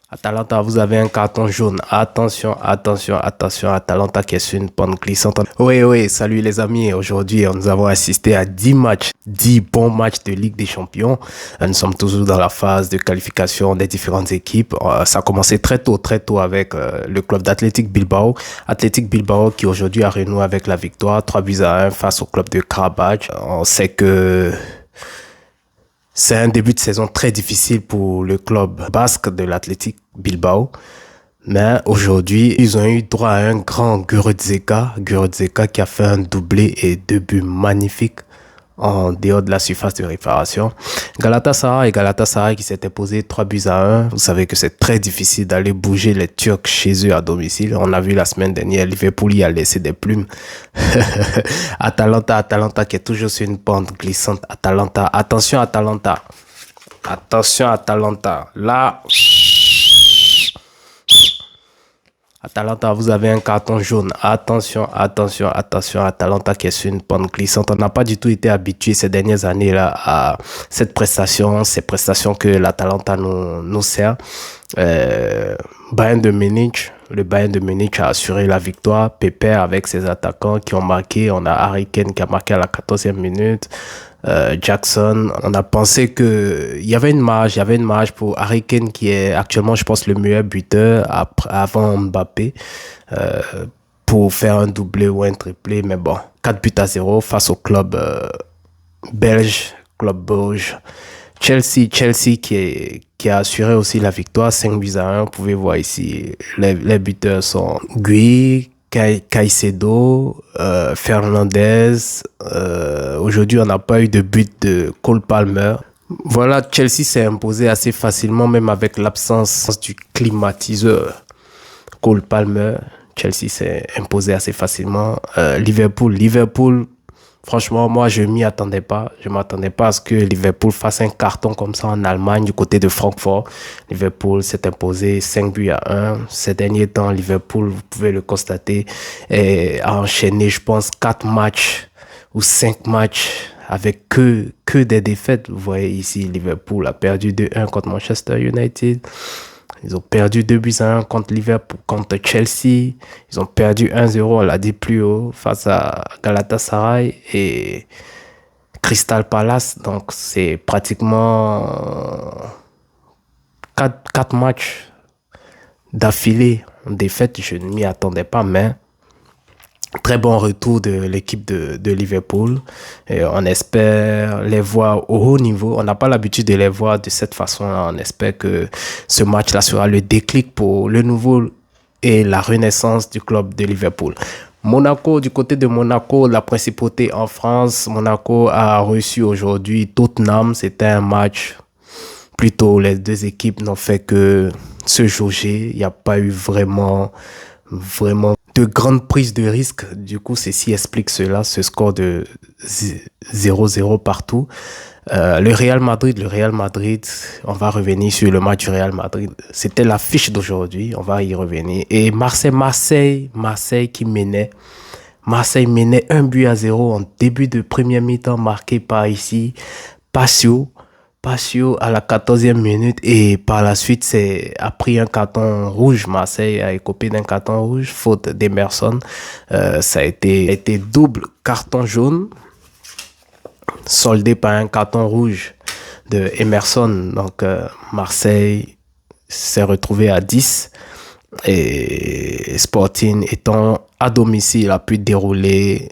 Atalanta, vous avez un carton jaune. Attention, attention, attention. Atalanta qui est sur une pente glissante. Oui, oui, salut les amis. Aujourd'hui, nous avons assisté à 10 matchs, 10 bons matchs de Ligue des Champions. Nous sommes toujours dans la phase de qualification des différentes équipes. Ça a commencé très tôt avec le club d'Athletic Bilbao. Athletic Bilbao qui aujourd'hui a renoué avec la victoire 3-1 face au club de Karabakh. On sait que c'est un début de saison très difficile pour le club basque de l'Athletic Bilbao. Mais aujourd'hui, ils ont eu droit à un grand Guruzeka qui a fait un doublé et deux buts magnifiques en dehors de la surface de réparation. Galatasaray qui s'est imposé 3-1. Vous savez que c'est très difficile d'aller bouger les Turcs chez eux à domicile. On a vu la semaine dernière, Liverpool y a laissé des plumes. Atalanta qui est toujours sur une pente glissante. Attention Atalanta. Attention Atalanta. Là, Atalanta, vous avez un carton jaune. Attention, attention, attention. Atalanta qui est sur une pente glissante. On n'a pas du tout été habitué ces dernières années-là à cette prestation, ces prestations que l'Atalanta nous sert. Bayern de Munich, le Bayern de Munich a assuré la victoire. Pépère avec ses attaquants qui ont marqué. On a Harry Kane qui a marqué à la 14e minute. Jackson, on a pensé que il y avait une marge pour Harry Kane qui est actuellement, je pense, le meilleur buteur avant Mbappé pour faire un doublé ou un triplé. Mais bon, 4-0 face au club belge, club belge. Chelsea qui a assuré aussi la victoire 5-1. Vous pouvez voir ici, les buteurs sont Gui, Caicedo, Fernandez. Aujourd'hui, on n'a pas eu de but de Cole Palmer. Voilà, Chelsea s'est imposé assez facilement, même avec l'absence du climatiseur Cole Palmer. Chelsea s'est imposé assez facilement. Liverpool, franchement, moi, je m'y attendais pas. Je m'attendais pas à ce que Liverpool fasse un carton comme ça en Allemagne, du côté de Francfort. Liverpool s'est imposé 5-1. Ces derniers temps, Liverpool, vous pouvez le constater, a enchaîné, je pense, 4 matchs ou 5 matchs avec que des défaites. Vous voyez ici, Liverpool a perdu 2-1 contre Manchester United. Ils ont perdu 2-1 contre Liverpool, contre Chelsea. Ils ont perdu 1-0, on l'a dit plus haut, face à Galatasaray et Crystal Palace. Donc, c'est pratiquement 4 matchs d'affilée en défaite. Je ne m'y attendais pas, mais très bon retour de l'équipe de Liverpool. Et on espère les voir au haut niveau. On n'a pas l'habitude de les voir de cette façon-là. On espère que ce match-là sera le déclic pour le nouveau et la renaissance du club de Liverpool. Monaco, du côté de Monaco, la principauté en France. Monaco a reçu aujourd'hui Tottenham. C'était un match plutôt, les deux équipes n'ont fait que se jauger. Il n'y a pas eu vraiment de grandes prises de risque. Du coup, ceci explique cela, ce score de 0-0 partout. Le Real Madrid, on va revenir sur le match du Real Madrid. C'était l'affiche d'aujourd'hui, on va y revenir. Et Marseille qui menait. Marseille menait 1-0 en début de première mi-temps, marqué par ici Passio à la 14e minute, et par la suite a pris un carton rouge. Marseille a écopé d'un carton rouge, faute d'Emerson. Ça a été double carton jaune soldé par un carton rouge de Emerson. Donc Marseille s'est retrouvé à 10 et Sporting étant à domicile a pu dérouler,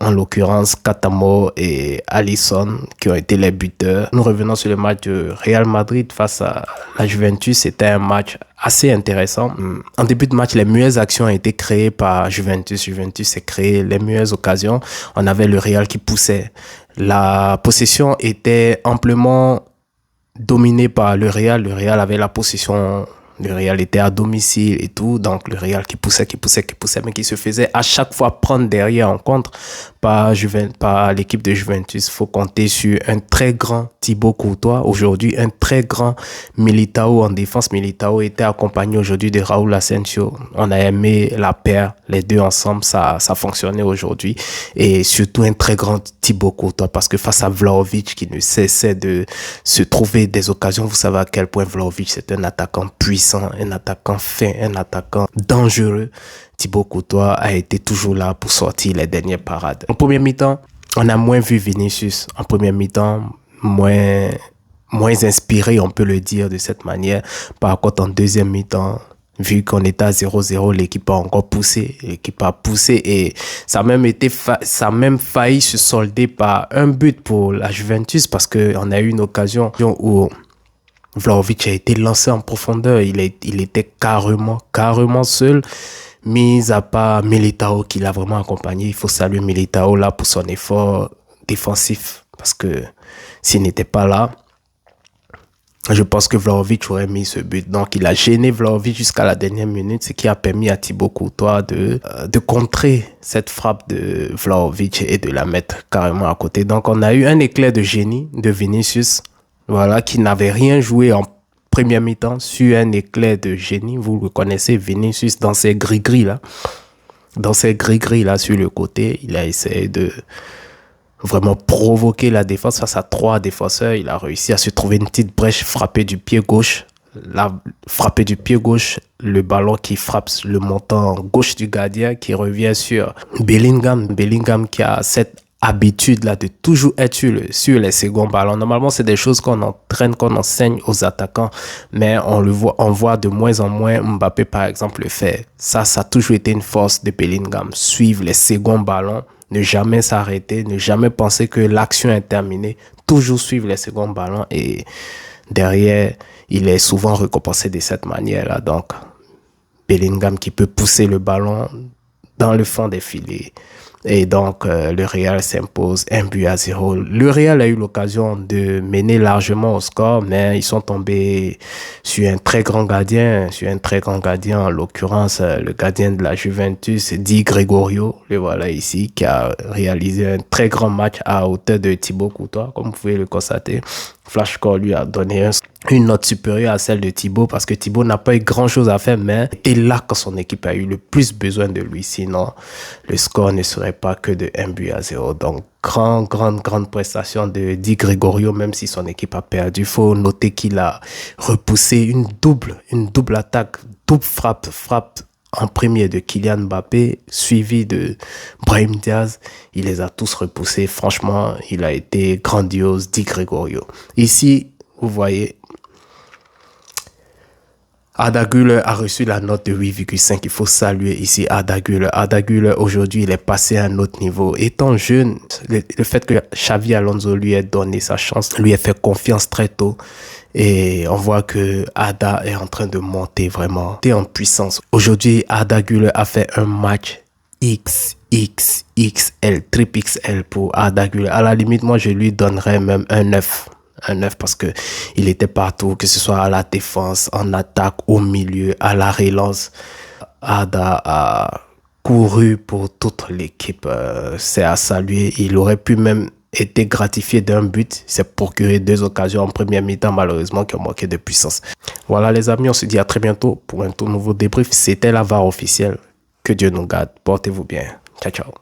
en l'occurrence Katamo et Alisson qui ont été les buteurs. Nous revenons sur le match de Real Madrid face à la Juventus. C'était un match assez intéressant. En début de match, les meilleures actions ont été créées par Juventus. Juventus s'est créé les meilleures occasions. On avait le Real qui poussait. La possession était amplement dominée par le Real. Le Real avait la possession Le Real était à domicile et tout, donc le Real qui poussait, mais qui se faisait à chaque fois prendre derrière en contre par l'équipe de Juventus. Il faut compter sur un très grand Thibaut Courtois, aujourd'hui un très grand Militao en défense. Militao était accompagné aujourd'hui de Raúl Asensio. On a aimé la paire, les deux ensemble, ça fonctionnait aujourd'hui. Et surtout un très grand Thibaut Courtois, parce que face à Vlahovic qui ne cessait de se trouver des occasions, vous savez à quel point Vlahovic c'est un attaquant puissant, un attaquant fin, un attaquant dangereux. Thibaut Courtois a été toujours là pour sortir les dernières parades. En première mi-temps, on a moins vu Vinicius. En première mi-temps, moins inspiré, on peut le dire de cette manière. Par contre, en deuxième mi-temps, vu qu'on était à 0-0, l'équipe a encore poussé. L'équipe a poussé et ça a même failli se solder par un but pour la Juventus, parce qu'on a eu une occasion où Vlahovic a été lancé en profondeur. Il était carrément seul. Mis à part Militao qui l'a vraiment accompagné. Il faut saluer Militao là pour son effort défensif, parce que s'il n'était pas là, je pense que Vlahovic aurait mis ce but. Donc il a gêné Vlahovic jusqu'à la dernière minute, ce qui a permis à Thibaut Courtois de contrer cette frappe de Vlahovic et de la mettre carrément à côté. Donc on a eu un éclair de génie de Vinicius, voilà, qui n'avait rien joué en première mi-temps, sur un éclair de génie. Vous le connaissez, Vinicius, dans ses gris-gris là. Dans ses gris-gris là sur le côté, il a essayé de vraiment provoquer la défense face à 3 défenseurs. Il a réussi à se trouver une petite brèche, frapper du pied gauche. Frapper du pied gauche, le ballon qui frappe le montant gauche du gardien, qui revient sur Bellingham. Bellingham qui a cette habitude là de toujours être sur les seconds ballons. Normalement, c'est des choses qu'on entraîne, qu'on enseigne aux attaquants, mais on voit de moins en moins Mbappé par exemple le faire. Ça a toujours été une force de Bellingham, suivre les seconds ballons, ne jamais s'arrêter, ne jamais penser que l'action est terminée, toujours suivre les seconds ballons, et derrière, il est souvent récompensé de cette manière-là. Donc, Bellingham qui peut pousser le ballon dans le fond des filets. Et donc, le Real s'impose 1-0. Le Real a eu l'occasion de mener largement au score, mais ils sont tombés sur un très grand gardien, en l'occurrence, le gardien de la Juventus, Di Gregorio, le voilà ici, qui a réalisé un très grand match à hauteur de Thibaut Courtois, comme vous pouvez le constater. Flashscore lui a donné une note supérieure à celle de Thibaut, parce que Thibaut n'a pas eu grand chose à faire, mais était là quand son équipe a eu le plus besoin de lui. Sinon, le score ne serait pas que de 1-0. Donc, grande prestation de Di Gregorio, même si son équipe a perdu. Il faut noter qu'il a repoussé une double attaque, double frappe en premier de Kylian Mbappé, suivi de Brahim Diaz. Il les a tous repoussés. Franchement, il a été grandiose, Di Gregorio. Ici, vous voyez, Arda Güler a reçu la note de 8,5. Il faut saluer ici Arda Güler. Arda Güler, aujourd'hui, il est passé à un autre niveau. Étant jeune, le fait que Xavi Alonso lui ait donné sa chance, lui ait fait confiance très tôt. Et on voit que Arda est en train de monter vraiment en puissance. Aujourd'hui, Arda Güler a fait un match XXXL, triple XL pour Arda Güler. À la limite, moi, je lui donnerais même un 9. Un 9 parce que il était partout, que ce soit à la défense, en attaque, au milieu, à la relance. Arda a couru pour toute l'équipe. C'est à saluer. Il aurait pu même été gratifié d'un but. Il s'est procuré 2 occasions en première mi-temps, malheureusement, qui ont manqué de puissance. Voilà les amis, on se dit à très bientôt pour un tout nouveau débrief. C'était la VAR officielle. Que Dieu nous garde. Portez-vous bien. Ciao, ciao.